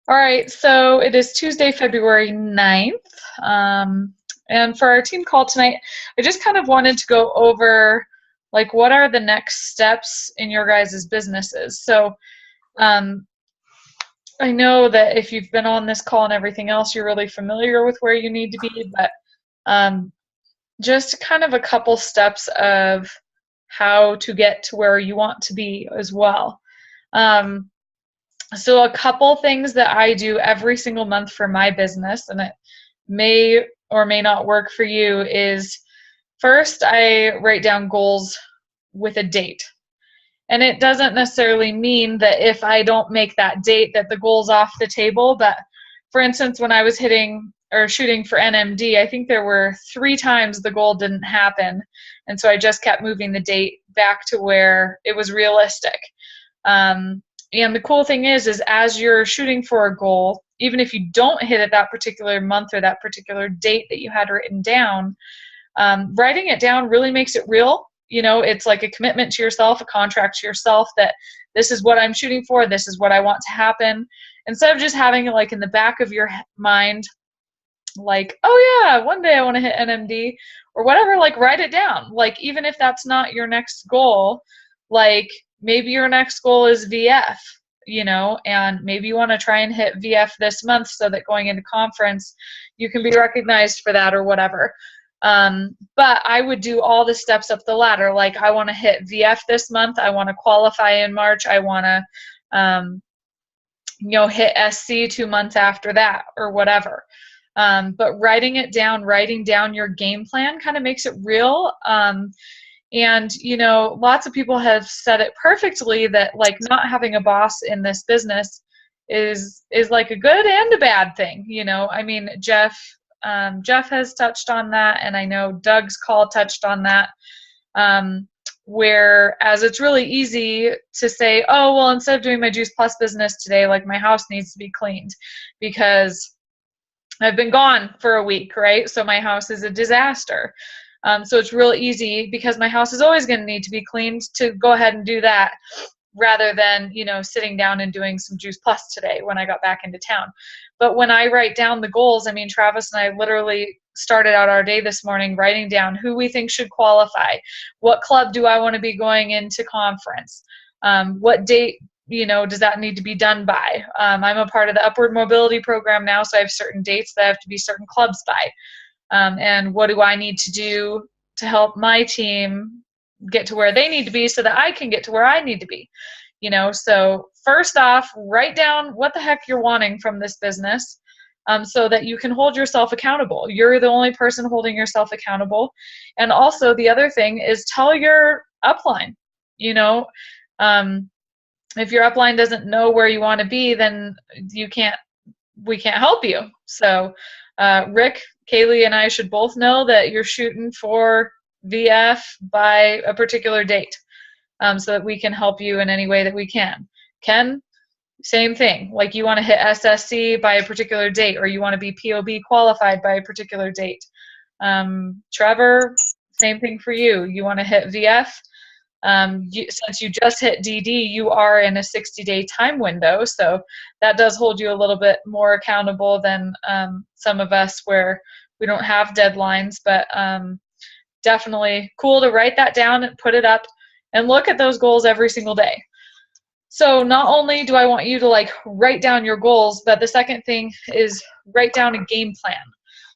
All right, so it is Tuesday, February 9th. And for our team call tonight, I just kind of wanted to go over like what are the next steps in your guys' businesses. So um, I know that if you've been on this call and everything else, you're really familiar with where you need to be, but um, just kind of a couple steps of how to get to where you want to be as well. Um, So a couple things that I do every single month for my business, and it may or may not work for you, is first I write down goals with a date. And it doesn't necessarily mean that if I don't make that date that the goal's off the table. But for instance, when I was hitting or shooting for NMD, I think there were 3 times the goal didn't happen. And so I just kept moving the date back to where it was realistic. Um, and the cool thing is as you're shooting for a goal, even if you don't hit it that particular month or that particular date that you had written down, writing it down really makes it real. You know, it's like a commitment to yourself, a contract to yourself that this is what I'm shooting for, this is what I want to happen. Instead of just having it like in the back of your mind, like, oh yeah, one day I want to hit NMD or whatever, like write it down. Like even if that's not your next goal, like maybe your next goal is VF, you know, and maybe you want to try and hit VF this month so that going into conference you can be recognized for that or whatever. But I would do all the steps up the ladder. Like I want to hit VF this month. I want to qualify in March. I want to, hit SC 2 months after that or whatever. But writing down your game plan kind of makes it real. And, lots of people have said it perfectly that like not having a boss in this business is like a good and a bad thing. I mean, Jeff has touched on that, and I know Doug's call touched on that, whereas it's really easy to say, oh, well, instead of doing my Juice Plus business today, like my house needs to be cleaned because I've been gone for a week, right? So my house is a disaster. So it's real easy because my house is always going to need to be cleaned to go ahead and do that rather than, sitting down and doing some Juice Plus today when I got back into town. But when I write down the goals, I mean, Travis and I literally started out our day this morning writing down who we think should qualify. What club do I want to be going into conference? What date, does that need to be done by? I'm a part of the Upward Mobility program now, so I have certain dates that I have to be certain clubs by. And what do I need to do to help my team get to where they need to be so that I can get to where I need to be? So first off, write down what the heck you're wanting from this business, so that you can hold yourself accountable. You're the only person holding yourself accountable. And also the other thing is tell your upline, if your upline doesn't know where you want to be, then we can't help you. So Rick, Kaylee, and I should both know that you're shooting for VF by a particular date, so that we can help you in any way that we can. Ken, same thing. Like you want to hit SSC by a particular date, or you want to be POB qualified by a particular date. Trevor, same thing for you. You want to hit VF. Since you just hit DD, you are in a 60-day time window, so that does hold you a little bit more accountable than some of us where we don't have deadlines, but definitely cool to write that down and put it up and look at those goals every single day. So not only do I want you to like write down your goals, but the second thing is write down a game plan.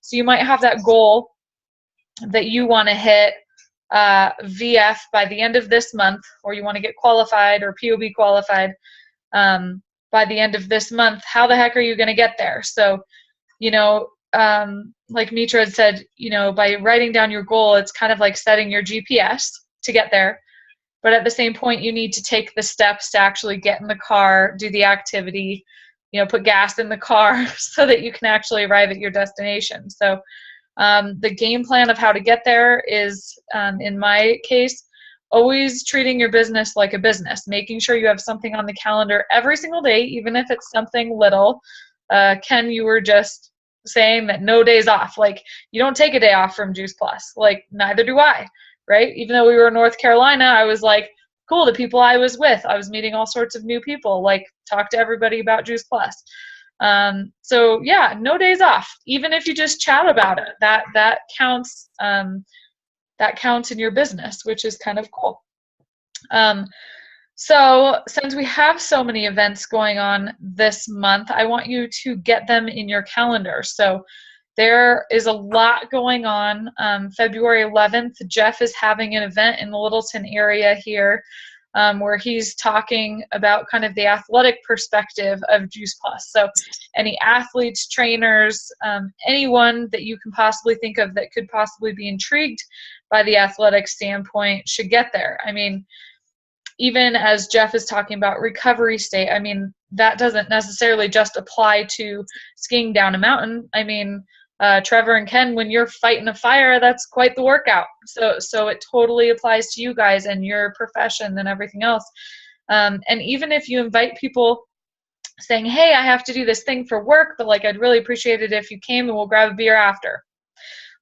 So you might have that goal that you want to hit VF by the end of this month, or you want to get qualified or POB qualified by the end of this month. How the heck are you going to get there? So, like Mitra had said, by writing down your goal, it's kind of like setting your GPS to get there. But at the same point, you need to take the steps to actually get in the car, do the activity, put gas in the car so that you can actually arrive at your destination. So the game plan of how to get there is, in my case, always treating your business like a business, making sure you have something on the calendar every single day, even if it's something little. Ken, you were just saying that no days off. Like, you don't take a day off from Juice Plus. Like, neither do I, right? Even though we were in North Carolina, I was like, cool, the people I was with, I was meeting all sorts of new people, like, talk to everybody about Juice Plus. So yeah, no days off. Even if you just chat about it, that counts. That counts in your business, which is kind of cool. So since we have so many events going on this month, I want you to get them in your calendar. So there is a lot going on. February 11th, Jeff is having an event in the Littleton area here where he's talking about kind of the athletic perspective of Juice Plus. So any athletes, trainers, anyone that you can possibly think of that could possibly be intrigued by the athletic standpoint should get there. I mean, even as Jeff is talking about recovery state, I mean, that doesn't necessarily just apply to skiing down a mountain. I mean, Trevor and Ken, when you're fighting a fire, that's quite the workout. So it totally applies to you guys and your profession and everything else. And even if you invite people saying, hey, I have to do this thing for work, but like, I'd really appreciate it if you came and we'll grab a beer after.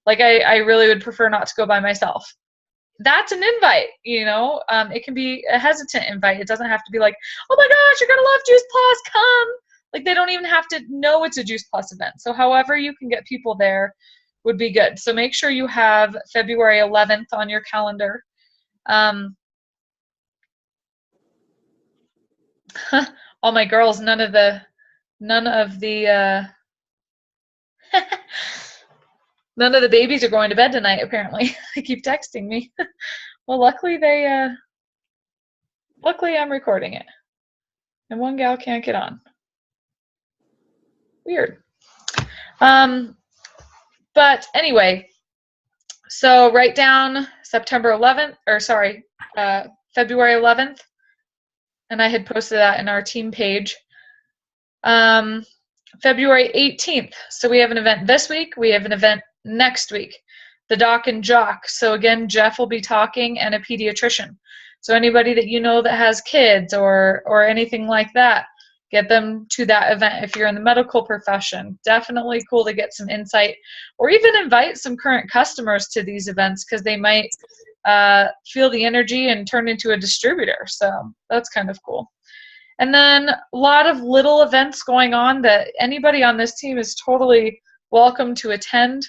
Like, I really would prefer not to go by myself. That's an invite, you know. It can be a hesitant invite. It doesn't have to be like, oh my gosh, you're gonna love Juice Plus, come. Like, they don't even have to know it's a Juice Plus event. So however you can get people there would be good. So make sure you have February 11th on your calendar. All my girls, none of the none of the babies are going to bed tonight, apparently. They keep texting me. Well, luckily I'm recording it. And one gal can't get on. Weird. But anyway, so write down February 11th. And I had posted that in our team page. February 18th. So we have an event this week. We have an event next week. The Doc and Jock. So again, Jeff will be talking and a pediatrician. So anybody that you know that has kids or anything like that, get them to that event if you're in the medical profession. Definitely cool to get some insight, or even invite some current customers to these events because they might feel the energy and turn into a distributor. So that's kind of cool. And then a lot of little events going on that anybody on this team is totally welcome to attend.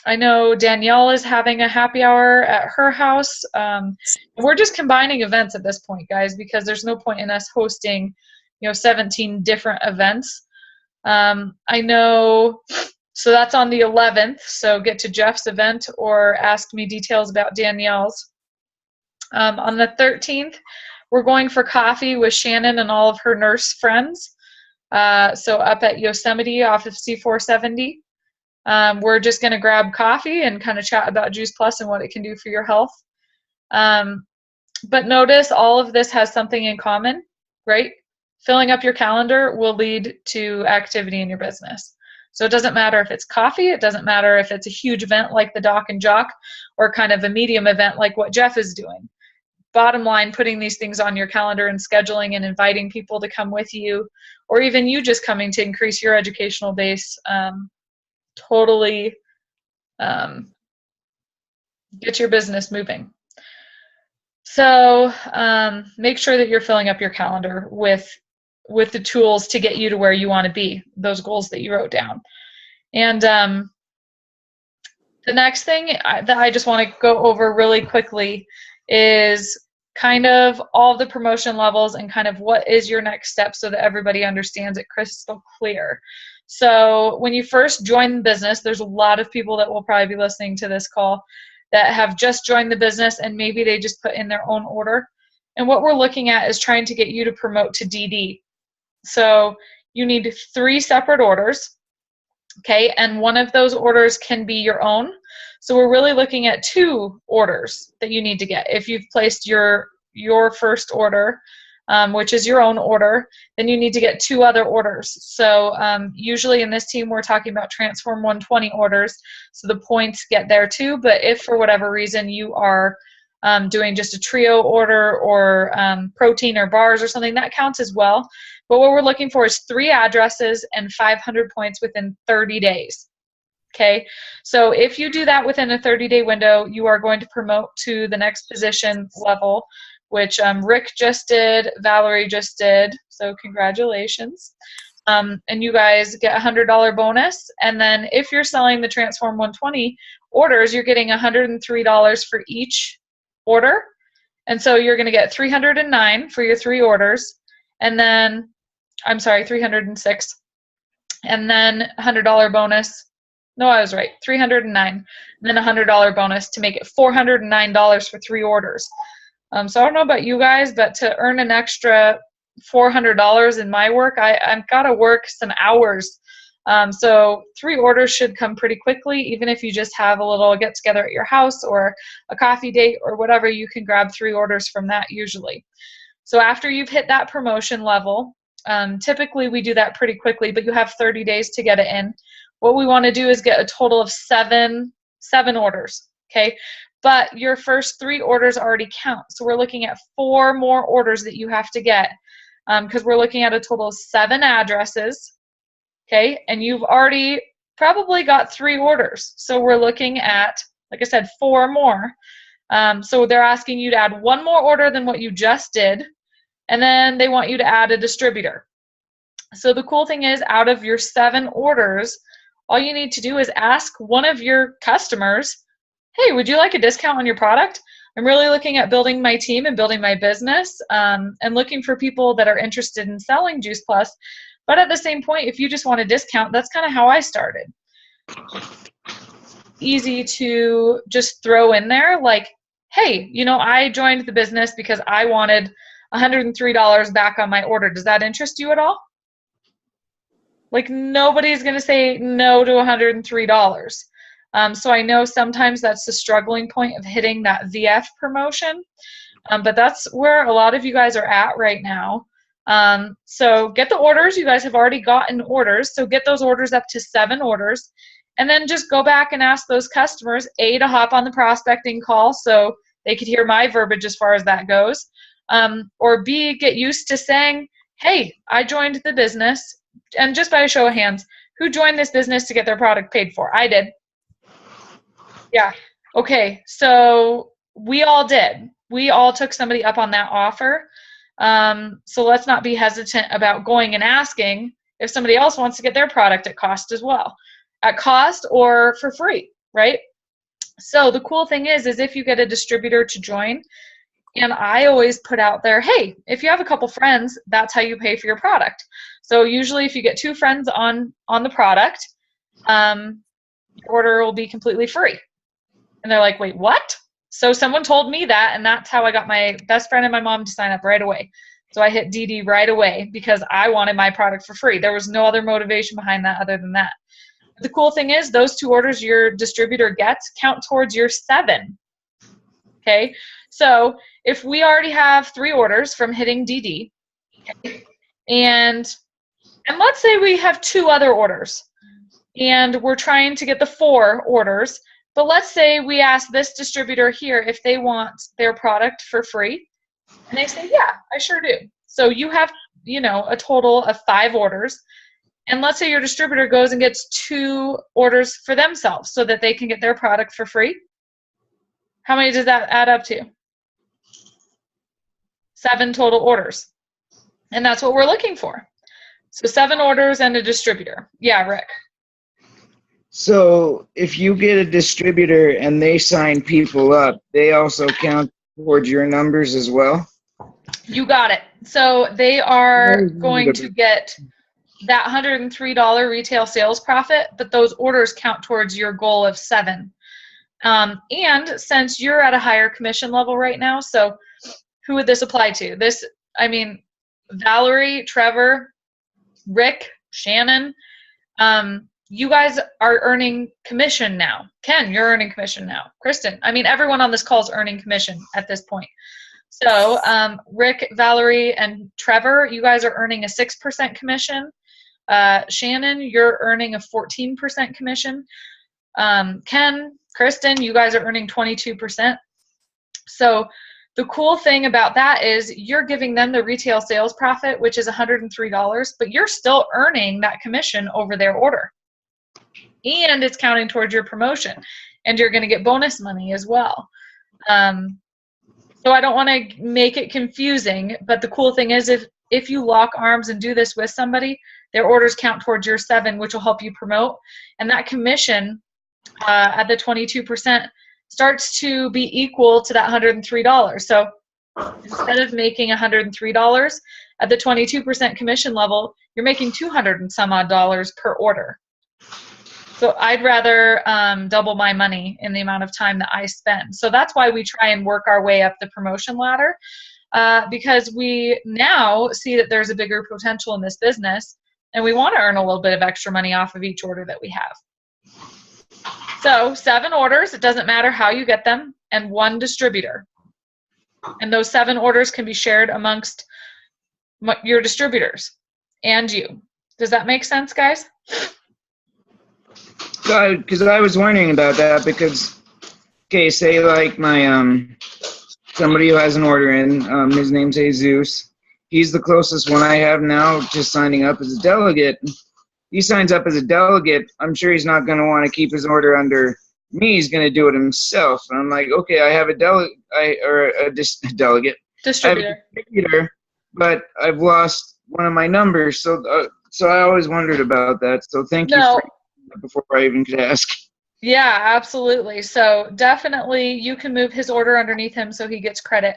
I know Danielle is having a happy hour at her house. We're just combining events at this point, guys, because there's no point in us hosting, 17 different events. I know, so that's on the 11th. So get to Jeff's event or ask me details about Danielle's. On the 13th, we're going for coffee with Shannon and all of her nurse friends. So up at Yosemite off of C470. We're just going to grab coffee and kind of chat about Juice Plus and what it can do for your health. But notice all of this has something in common, right? Filling up your calendar will lead to activity in your business. So it doesn't matter if it's coffee, it doesn't matter if it's a huge event like the Doc and Jock, or kind of a medium event like what Jeff is doing. Bottom line, putting these things on your calendar and scheduling and inviting people to come with you, or even you just coming to increase your educational base, totally get your business moving. So make sure that you're filling up your calendar with the tools to get you to where you want to be, those goals that you wrote down. And the next thing that I just want to go over really quickly is kind of all the promotion levels and kind of what is your next step so that everybody understands it crystal clear. So when you first join the business, there's a lot of people that will probably be listening to this call that have just joined the business and maybe they just put in their own order. And what we're looking at is trying to get you to promote to DD. So you need 3 separate orders, okay? And one of those orders can be your own. So we're really looking at 2 orders that you need to get. If you've placed your first order, which is your own order, then you need to get 2 other orders. So usually in this team, we're talking about Transform 120 orders, so the points get there too. But if for whatever reason you are doing just a trio order or protein or bars or something, that counts as well. But what we're looking for is 3 addresses and 500 points within 30 days. Okay, so if you do that within a 30-day window, you are going to promote to the next position level, which Rick just did, Valerie just did, so congratulations. and you guys get a $100 bonus. And then if you're selling the Transform 120 orders, you're getting $103 for each order. And so you're going to get $309 for your 3 orders. And then, I'm sorry, $306. And then $100 bonus. No, I was right. $309. And then $100 bonus to make it $409 for 3 orders. So I don't know about you guys, but to earn an extra $400 in my work, I've got to work some hours. So 3 orders should come pretty quickly, even if you just have a little get together at your house or a coffee date or whatever, you can grab 3 orders from that usually. So after you've hit that promotion level, typically we do that pretty quickly, but you have 30 days to get it in. What we want to do is get a total of seven orders, okay? But your first 3 orders already count. So we're looking at 4 more orders that you have to get, because we're looking at a total of 7 addresses, okay? And you've already probably got 3 orders. So we're looking at, like I said, 4 more. So they're asking you to add 1 more order than what you just did, and then they want you to add a distributor. So the cool thing is, out of your 7 orders, all you need to do is ask one of your customers, hey, would you like a discount on your product? I'm really looking at building my team and building my business, and looking for people that are interested in selling Juice Plus. But at the same point, if you just want a discount, that's kind of how I started. Easy to just throw in there, like, hey, you know, I joined the business because I wanted $103 back on my order. Does that interest you at all? Like, nobody's going to say no to $103. So I know sometimes that's the struggling point of hitting that VF promotion, but that's where a lot of you guys are at right now. So get the orders. You guys have already gotten orders, so get those orders up to 7 orders, and then just go back and ask those customers, A, to hop on the prospecting call so they could hear my verbiage as far as that goes, or B, get used to saying, hey, I joined the business, and just by a show of hands, who joined this business to get their product paid for? I did. Yeah. Okay. So we all did. We all took somebody up on that offer. So let's not be hesitant about going and asking if somebody else wants to get their product at cost as well. At cost or for free, right? So the cool thing is if you get a distributor to join, and I always put out there, hey, if you have a couple friends, that's how you pay for your product. So usually if you get 2 friends on the product, your order will be completely free. And they're like, wait, what? So someone told me that, and that's how I got my best friend and my mom to sign up right away. So I hit DD right away because I wanted my product for free. There was no other motivation behind that other than that. But the cool thing is those 2 orders your distributor gets count towards your 7. Okay? So if we already have 3 orders from hitting DD, okay, and let's say we have 2 other orders, and we're trying to get the 4 orders, but let's say we ask this distributor here if they want their product for free, and they say, yeah, I sure do. So you have, you know, a total of 5 orders, and let's say your distributor goes and gets 2 orders for themselves so that they can get their product for free. How many does that add up to? 7 total orders. And that's what we're looking for. So 7 orders and a distributor. Yeah, Rick. So if you get a distributor and they sign people up, they also count towards your numbers as well? You got it. So they are going to get that $103 retail sales profit, but those orders count towards your goal of 7. And since you're at a higher commission level right now, so who would this apply to? This, I mean, Valerie, Trevor, Rick, Shannon, you guys are earning commission now. Ken, you're earning commission now. Kristen, I mean, everyone on this call is earning commission at this point. So Rick, Valerie, and Trevor, you guys are earning a 6% commission. Shannon, you're earning a 14% commission. Ken, Kristen, you guys are earning 22%. So the cool thing about that is you're giving them the retail sales profit, which is $103, but you're still earning that commission over their order. And it's counting towards your promotion. And you're going to get bonus money as well. So I don't want to make it confusing, but the cool thing is if you lock arms and do this with somebody, their orders count towards your 7, which will help you promote. And that commission at the 22% starts to be equal to that $103. So instead of making $103 at the 22% commission level, you're making $200 and some odd dollars per order. So I'd rather double my money in the amount of time that I spend. So that's why we try and work our way up the promotion ladder, because we now see that there's a bigger potential in this business, and we want to earn a little bit of extra money off of each order that we have. So 7 orders, it doesn't matter how you get them, and 1 distributor. And those 7 orders can be shared amongst your distributors and you. Does that make sense, guys? Because I was wondering about that because, okay, say like my, somebody who has an order in, his name's Jesus. He's the closest one I have now to signing up as a delegate. He signs up as a delegate. I'm sure he's not going to want to keep his order under me. He's going to do it himself. And I'm like, okay, I have a delegate, distributor. I have a distributor, but I've lost one of my numbers. So I always wondered about that. So thank you for that before I even could ask. Yeah, absolutely. So definitely you can move his order underneath him so he gets credit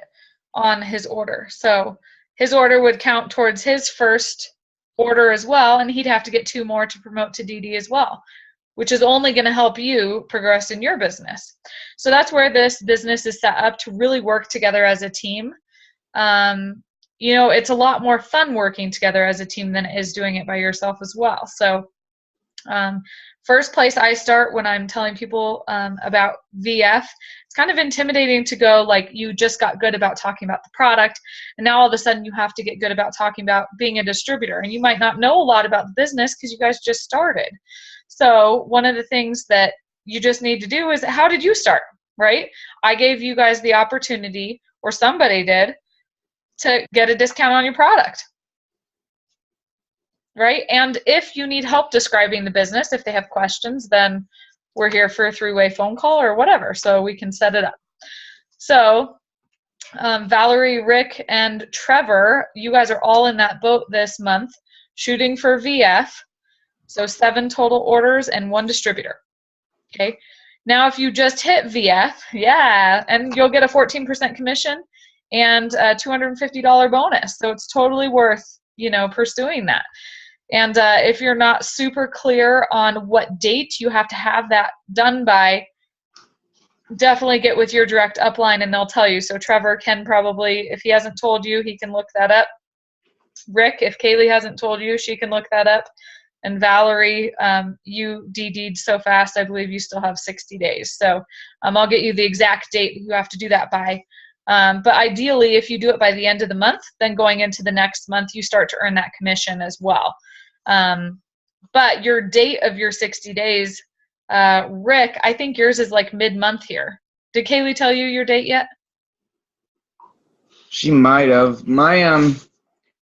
on his order. So his order would count towards his first order as well, and he'd have to get 2 more to promote to DD as well, which is only going to help you progress in your business. So that's where this business is set up to really work together as a team. You know, it's a lot more fun working together as a team than it is doing it by yourself as well. So first place I start when I'm telling people about VF, it's kind of intimidating to go like you just got good about talking about the product, and now all of a sudden you have to get good about talking about being a distributor, and you might not know a lot about the business because you guys just started. So one of the things that you just need to do is, how did you start, right? I gave you guys the opportunity, or somebody did, to get a discount on your product. Right? And if you need help describing the business, if they have questions, then we're here for a 3-way phone call or whatever, so we can set it up. So Valerie, Rick, and Trevor, you guys are all in that boat this month, shooting for VF. So 7 total orders and 1 distributor. Okay. Now, if you just hit VF, yeah, and you'll get a 14% commission and a $250 bonus. So it's totally worth, you know, pursuing that. And if you're not super clear on what date you have to have that done by, definitely get with your direct upline and they'll tell you. So Trevor can probably, if he hasn't told you, he can look that up. Rick, if Kaylee hasn't told you, she can look that up. And Valerie, you DD'd so fast, I believe you still have 60 days. So I'll get you the exact date you have to do that by. But ideally, if you do it by the end of the month, then going into the next month, you start to earn that commission as well. But your date of your 60 days, Rick, I think yours is like mid-month here. Did Kaylee tell you your date yet? She might have. My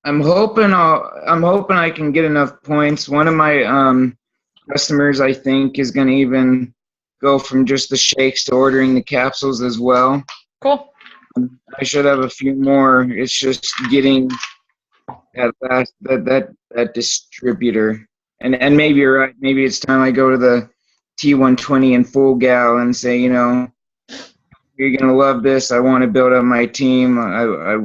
I'm hoping I can get enough points. One of my customers, I think, is going to even go from just the shakes to ordering the capsules as well. Cool. I should have a few more. It's just getting that distributor. And maybe you're right. Maybe it's time I go to the T120 and Full Gal and say, you know, you're going to love this. I want to build up my team. I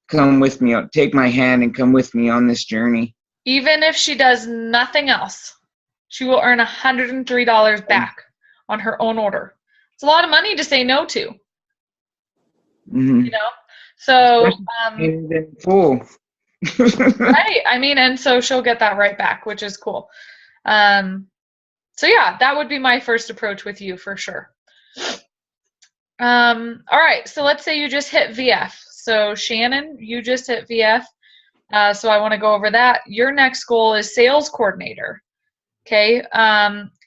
come with me. Take my hand and come with me on this journey. Even if she does nothing else, she will earn $103 back on her own order. It's a lot of money to say no to. Mm-hmm. You know? So full. right. I mean, and so she'll get that right back, which is cool. So yeah, that would be my first approach with you for sure. All right. So let's say you just hit VF. So Shannon, you just hit VF. So I want to go over that. Your next goal is sales coordinator. Okay.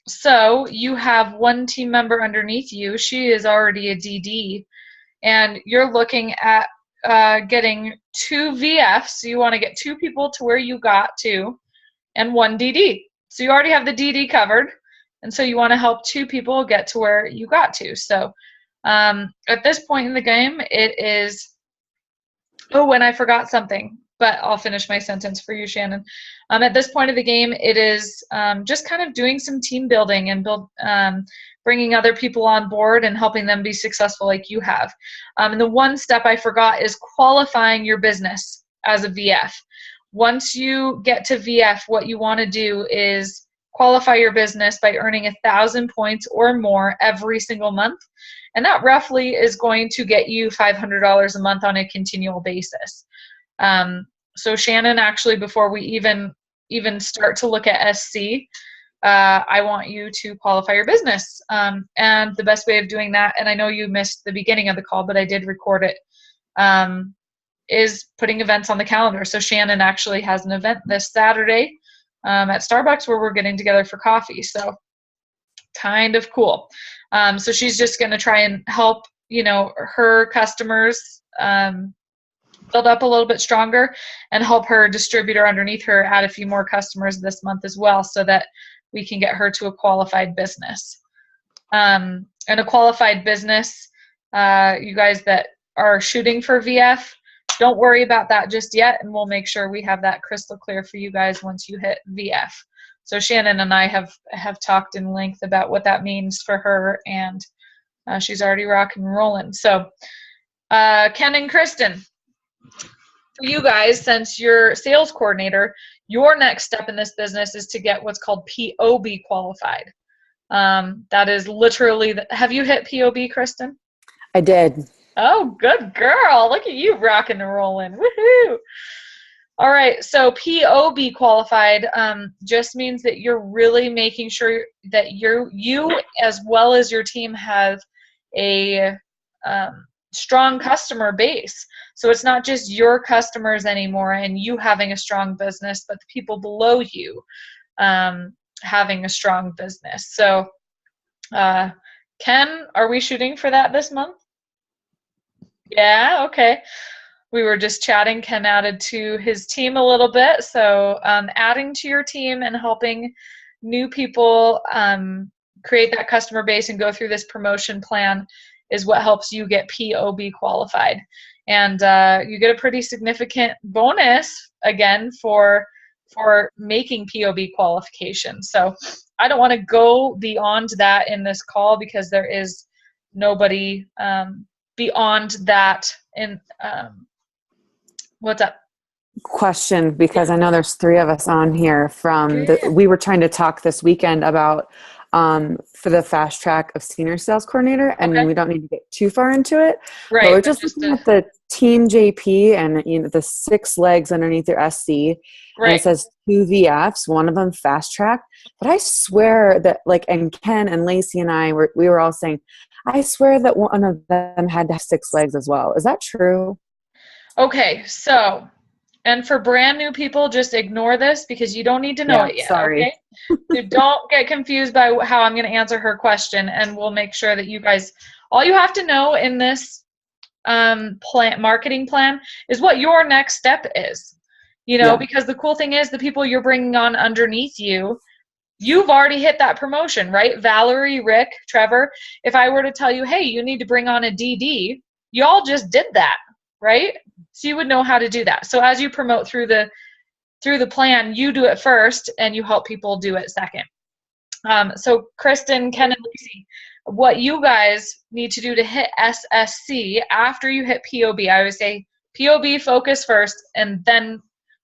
So you have 1 team member underneath you. She is already a DD, and you're looking at getting 2 VFs. So you want to get 2 people to where you got to, and 1 DD. So you already have the DD covered, and so you want to help 2 people get to where you got to. So at this point in the game, it is, oh, and I forgot something. but I'll finish my sentence for you, Shannon. At this point of the game, it is just kind of doing some team building and bringing other people on board and helping them be successful like you have. And the one step I forgot is qualifying your business as a VF. Once you get to VF, what you want to do is qualify your business by earning 1,000 points or more every single month. And that roughly is going to get you $500 a month on a continual basis. So Shannon, actually, before we even start to look at SC, I want you to qualify your business. And the best way of doing that, and I know you missed the beginning of the call, but I did record it, is putting events on the calendar. So Shannon actually has an event this Saturday at Starbucks where we're getting together for coffee. So kind of cool. So she's just going to try and help, her customers build up a little bit stronger and help her distributor underneath her add a few more customers this month as well so that we can get her to a qualified business. And a qualified business, you guys that are shooting for VF, don't worry about that just yet, and we'll make sure we have that crystal clear for you guys once you hit VF. So Shannon and I have talked in length about what that means for her, and she's already rocking and rolling. So Ken and Kristen, for you guys, since you're sales coordinator, your next step in this business is to get what's called POB qualified. That is literally, have you hit POB, Kristen? I did. Oh, good girl. Look at you rocking and rolling. Woohoo. All right. So POB qualified just means that you're really making sure that you as well as your team have a strong customer base. So it's not just your customers anymore and you having a strong business, but the people below you having a strong business. So Ken, are we shooting for that this month? Yeah, okay. We were just chatting. Ken added to his team a little bit. So adding to your team and helping new people create that customer base and go through this promotion plan is what helps you get POB qualified. And you get a pretty significant bonus, again, for making POB qualification. So I don't want to go beyond that in this call because there is nobody beyond that. In what's up? Question, because I know there's 3 of us on here we were trying to talk this weekend about for the fast track of senior sales coordinator, and we don't need to get too far into it. Right. But we're just looking at the team JP and the 6 legs underneath their SC. Right. And it says 2 VFs, one of them fast track. But I swear that and Ken and Lacey and I we were all saying, I swear that one of them had to have 6 legs as well. Is that true? Okay, so, and for brand new people, just ignore this because you don't need to know it yet. Sorry. Okay? So don't get confused by how I'm going to answer her question, and we'll make sure that you guys, all you have to know in this marketing plan is what your next step is. Because the cool thing is the people you're bringing on underneath you, you've already hit that promotion, right? Valerie, Rick, Trevor, if I were to tell you, hey, you need to bring on a DD, you all just did that, right? So you would know how to do that. So as you promote through the plan, you do it first and you help people do it second. So Kristen, Ken, and Lacey, what you guys need to do to hit SSC after you hit POB, I would say POB focus first and then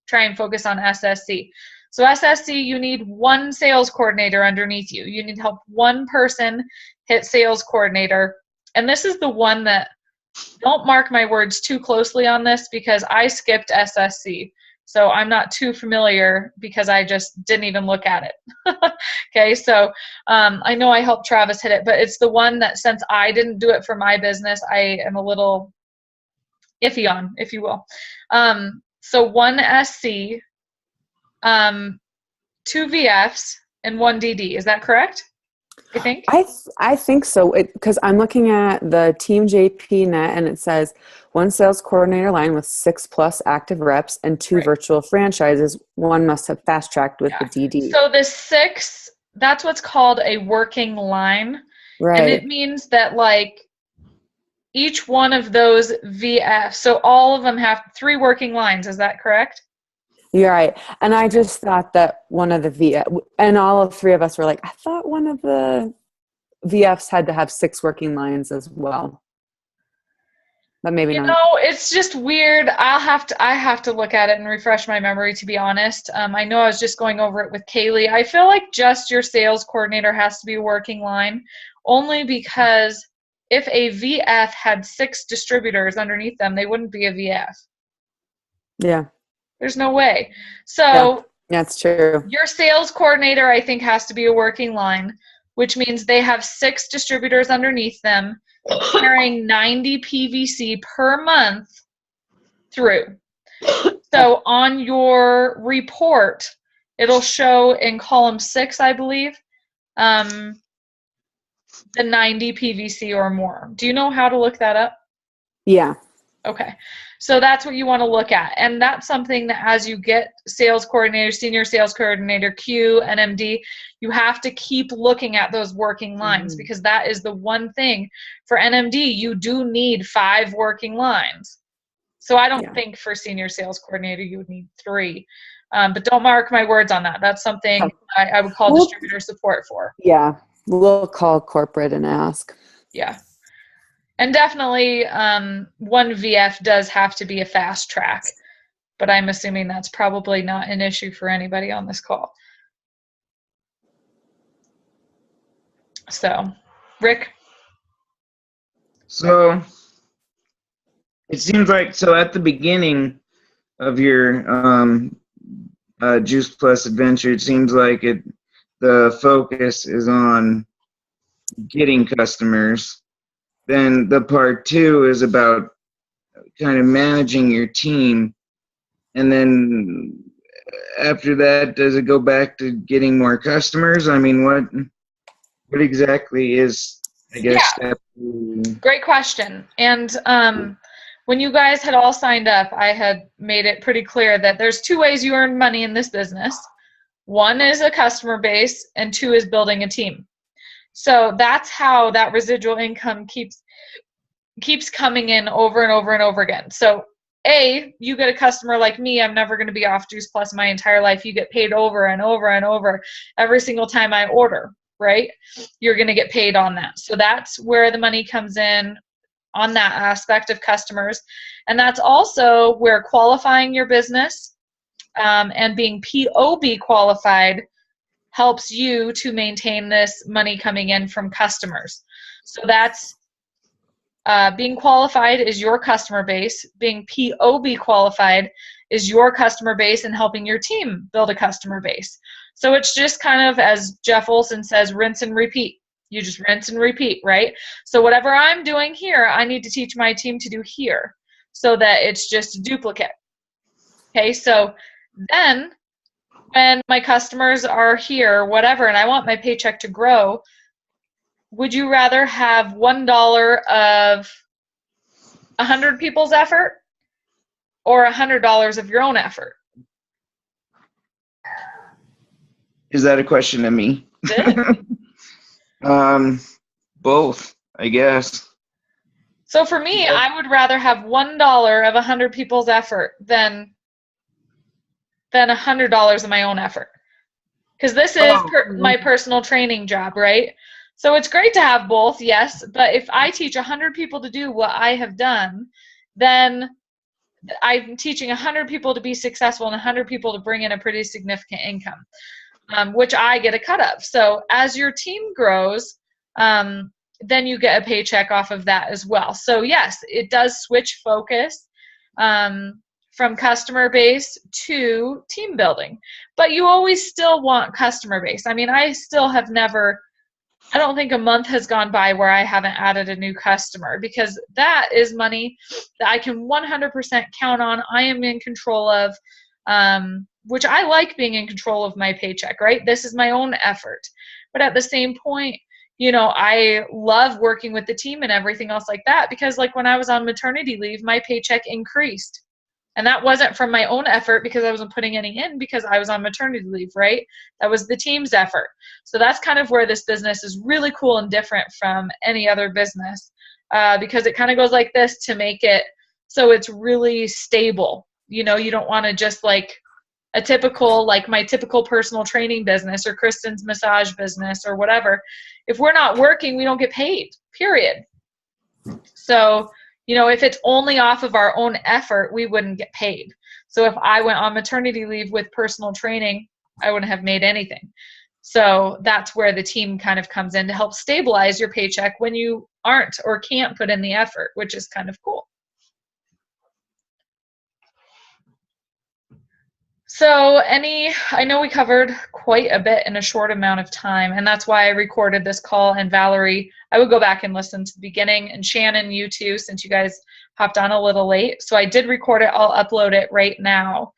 try and focus on SSC. So SSC, you need 1 sales coordinator underneath you. You need to help 1 person hit sales coordinator. And this is the one that, don't mark my words too closely on this because I skipped SSC. So I'm not too familiar because I just didn't even look at it. Okay, so I know I helped Travis hit it, but it's the one that since I didn't do it for my business, I am a little iffy on, if you will. So 1 SC, 2 VFs, and 1 DD. Is that correct? I think. I think so, because I'm looking at the Team JP net and it says 1 sales coordinator line with 6+ active reps and 2 virtual franchises. 1 must have fast tracked with the DD. So the 6, that's what's called a working line. Right. And it means that each one of those VFs, so all of them have 3 working lines, is that correct? You're right. And I just thought that one of the VF, and all of 3 of us were like, I thought one of the VFs had to have 6 working lines as well. But maybe not. It's just weird. I have to look at it and refresh my memory, to be honest. I know I was just going over it with Kaylee. I feel like just your sales coordinator has to be a working line, only because if a VF had 6 distributors underneath them, they wouldn't be a VF. Yeah. There's no way. So yeah, that's true. Your sales coordinator, I think, has to be a working line, which means they have 6 distributors underneath them carrying 90 PVC per month through. So on your report, it'll show in column 6, I believe, the 90 PVC or more. Do you know how to look that up? Yeah. Okay. So that's what you want to look at. And that's something that as you get sales coordinator, senior sales coordinator, Q, and MD, you have to keep looking at those working lines because that is the one thing. For NMD, you do need 5 working lines. So I don't think for senior sales coordinator you would need 3. But don't mark my words on that. That's something I would call distributor support for. Yeah. We'll call corporate and ask. Yeah. And definitely one VF does have to be a fast track, but I'm assuming that's probably not an issue for anybody on this call. So, Rick? So, it seems like, so at the beginning of your Juice Plus adventure, it seems like the focus is on getting customers. Then the part 2 is about kind of managing your team. And then after that, does it go back to getting more customers? I mean, what exactly is, I guess, step 2? Great question. And when you guys had all signed up, I had made it pretty clear that there's 2 ways you earn money in this business. 1 is a customer base, and 2 is building a team. So that's how that residual income keeps coming in over and over and over again. So you get a customer like me, I'm never going to be off Juice Plus my entire life. You get paid over and over and over every single time I order, right? You're going to get paid on that. So that's where the money comes in on that aspect of customers. And that's also where qualifying your business and being POB qualified helps you to maintain this money coming in from customers. So that's being qualified is your customer base. Being POB qualified is your customer base and helping your team build a customer base. So it's just kind of, as Jeff Olson says, rinse and repeat. You just rinse and repeat, right? So whatever I'm doing here, I need to teach my team to do here so that it's just a duplicate. Okay, so then when my customers are here, whatever, and I want my paycheck to grow, would you rather have $1 of 100 people's effort or $100 of your own effort? Is that a question to me? Both, I guess. So for me, I would rather have $1 of 100 people's effort than $100 of my own effort. Because this is my personal training job, right? So it's great to have both, yes, but if I teach 100 people to do what I have done, then I'm teaching 100 people to be successful and 100 people to bring in a pretty significant income, which I get a cut of. So as your team grows, then you get a paycheck off of that as well. So yes, it does switch focus from customer base to team building, but you always still want customer base. I mean, I don't think a month has gone by where I haven't added a new customer, because that is money that I can 100% count on. I am in control of, which I like being in control of my paycheck, right? This is my own effort. But at the same point, I love working with the team and everything else like that, because like when I was on maternity leave, my paycheck increased. And that wasn't from my own effort because I wasn't putting any in because I was on maternity leave, right? That was the team's effort. So that's kind of where this business is really cool and different from any other business. because it kind of goes like this to make it so it's really stable. You know, you don't want to just like a typical, like my typical personal training business or Kristen's massage business or whatever. If we're not working, we don't get paid, period. So, you know, if it's only off of our own effort, we wouldn't get paid. So if I went on maternity leave with personal training, I wouldn't have made anything. So that's where the team kind of comes in to help stabilize your paycheck when you aren't or can't put in the effort, which is kind of cool. So I know we covered quite a bit in a short amount of time, and that's why I recorded this call. And Valerie, I would go back and listen to the beginning, and Shannon, you too, since you guys hopped on a little late. So I did record it. I'll upload it right now.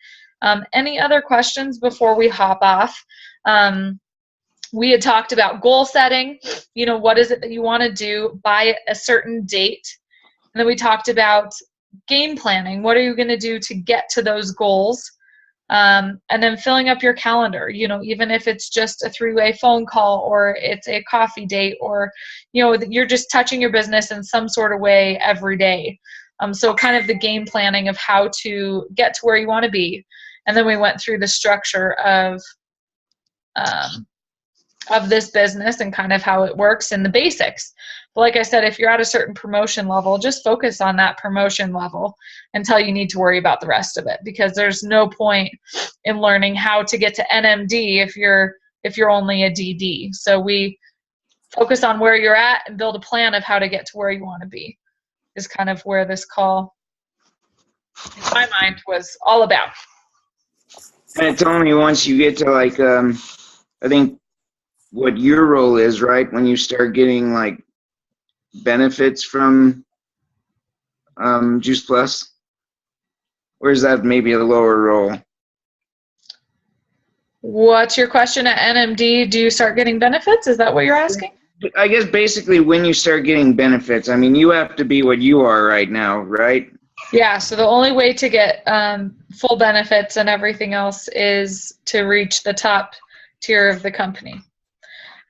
Any other questions before we hop off? We had talked about goal setting. You know, what is it that you want to do by a certain date? And then we talked about game planning. What are you going to do to get to those goals? And then filling up your calendar, you know, even if it's just a 3-way phone call or it's a coffee date or, you know, you're just touching your business in some sort of way every day. So kind of the game planning of how to get to where you want to be. And then we went through the structure of this business and kind of how it works and the basics. But like I said, if you're at a certain promotion level, just focus on that promotion level until you need to worry about the rest of it, because there's no point in learning how to get to NMD if you're only a DD. So we focus on where you're at and build a plan of how to get to where you want to be, is kind of where this call, in my mind, was all about. And it's only once you get to like, I think what your role is, right? When you start getting like benefits from Juice Plus, or is that maybe a lower role? What's your question at NMD? Do you start getting benefits? Is that what you're asking? I guess basically when you start getting benefits, I mean, you have to be what you are right now, right? Yeah, so the only way to get full benefits and everything else is to reach the top tier of the company.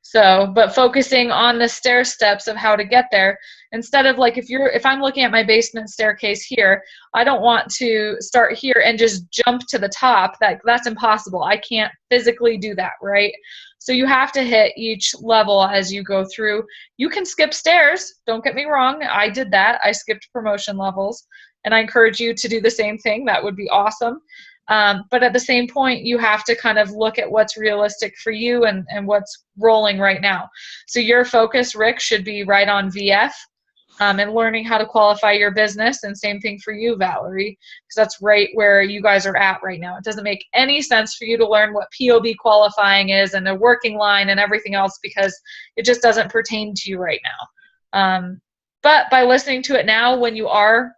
So, but focusing on the stair steps of how to get there, instead of like if I'm looking at my basement staircase here, I don't want to start here and just jump to the top. That's impossible. I can't physically do that, right? So you have to hit each level as you go through. You can skip stairs. Don't get me wrong. I did that. I skipped promotion levels, and I encourage you to do the same thing. That would be awesome. But at the same point, you have to kind of look at what's realistic for you and what's rolling right now. So your focus, Rick, should be right on VF and learning how to qualify your business. And same thing for you, Valerie, because that's right where you guys are at right now. It doesn't make any sense for you to learn what POB qualifying is and a working line and everything else, because it just doesn't pertain to you right now. But by listening to it now, when you are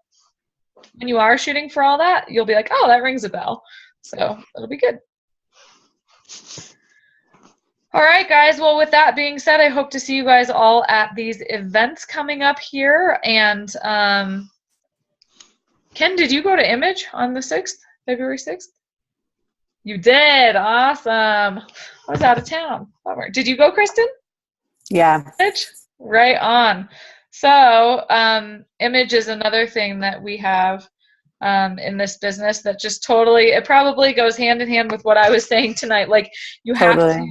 shooting for all that, you'll be like, oh, that rings a bell. So it'll be good. All right, guys. Well, with that being said, I hope to see you guys all at these events coming up here. And Ken, did you go to Image on the 6th, February 6th? You did. Awesome. I was out of town. Bummer. Did you go, Kristen? Yeah. Image? Right on. So Image is another thing that we have in this business that just totally, it probably goes hand in hand with what I was saying tonight. Like you have to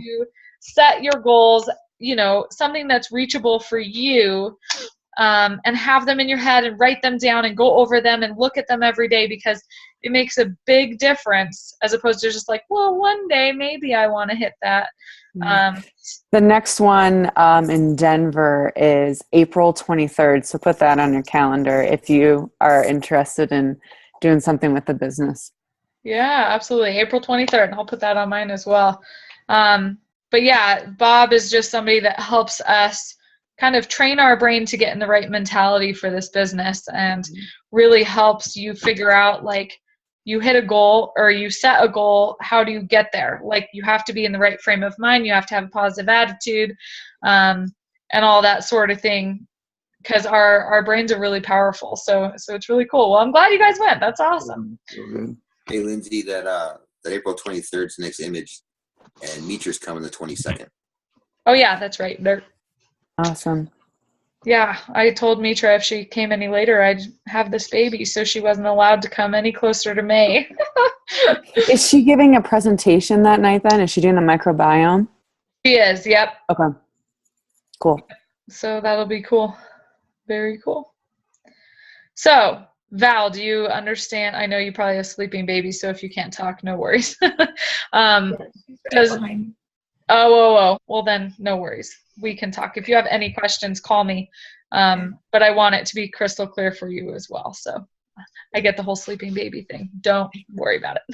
set your goals, you know, something that's reachable for you, and have them in your head and write them down and go over them and look at them every day, because it makes a big difference as opposed to just like, well, one day maybe I want to hit that. The next one in Denver is April 23rd. So put that on your calendar if you are interested in doing something with the business. Yeah, absolutely. April 23rd. And I'll put that on mine as well. But yeah, Bob is just somebody that helps us kind of train our brain to get in the right mentality for this business, and really helps you figure out, like, you hit a goal or you set a goal, how do you get there? Like, you have to be in the right frame of mind. You have to have a positive attitude, and all that sort of thing, because our brains are really powerful. So it's really cool. Well, I'm glad you guys went. That's awesome. Hey, Lindsay, that April 23rd is the next Image, and Meecher's coming the 22nd. Oh, yeah, that's right. They're awesome. Yeah, I told Mitra if she came any later, I'd have this baby, so she wasn't allowed to come any closer to May. Is she giving a presentation that night then? Is she doing the microbiome? She is, yep. Okay. Cool. So that'll be cool. Very cool. So, Val, do you understand? I know you probably have sleeping babies, so if you can't talk, no worries. Well then, no worries. We can talk. If you have any questions, call me. But I want it to be crystal clear for you as well. So I get the whole sleeping baby thing. Don't worry about it.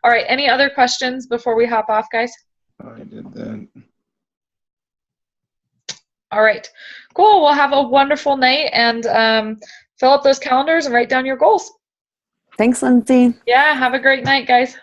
All right. Any other questions before we hop off, guys? I did that. All right. Cool. Well, have a wonderful night and fill up those calendars and write down your goals. Thanks, Lindsay. Yeah. Have a great night, guys.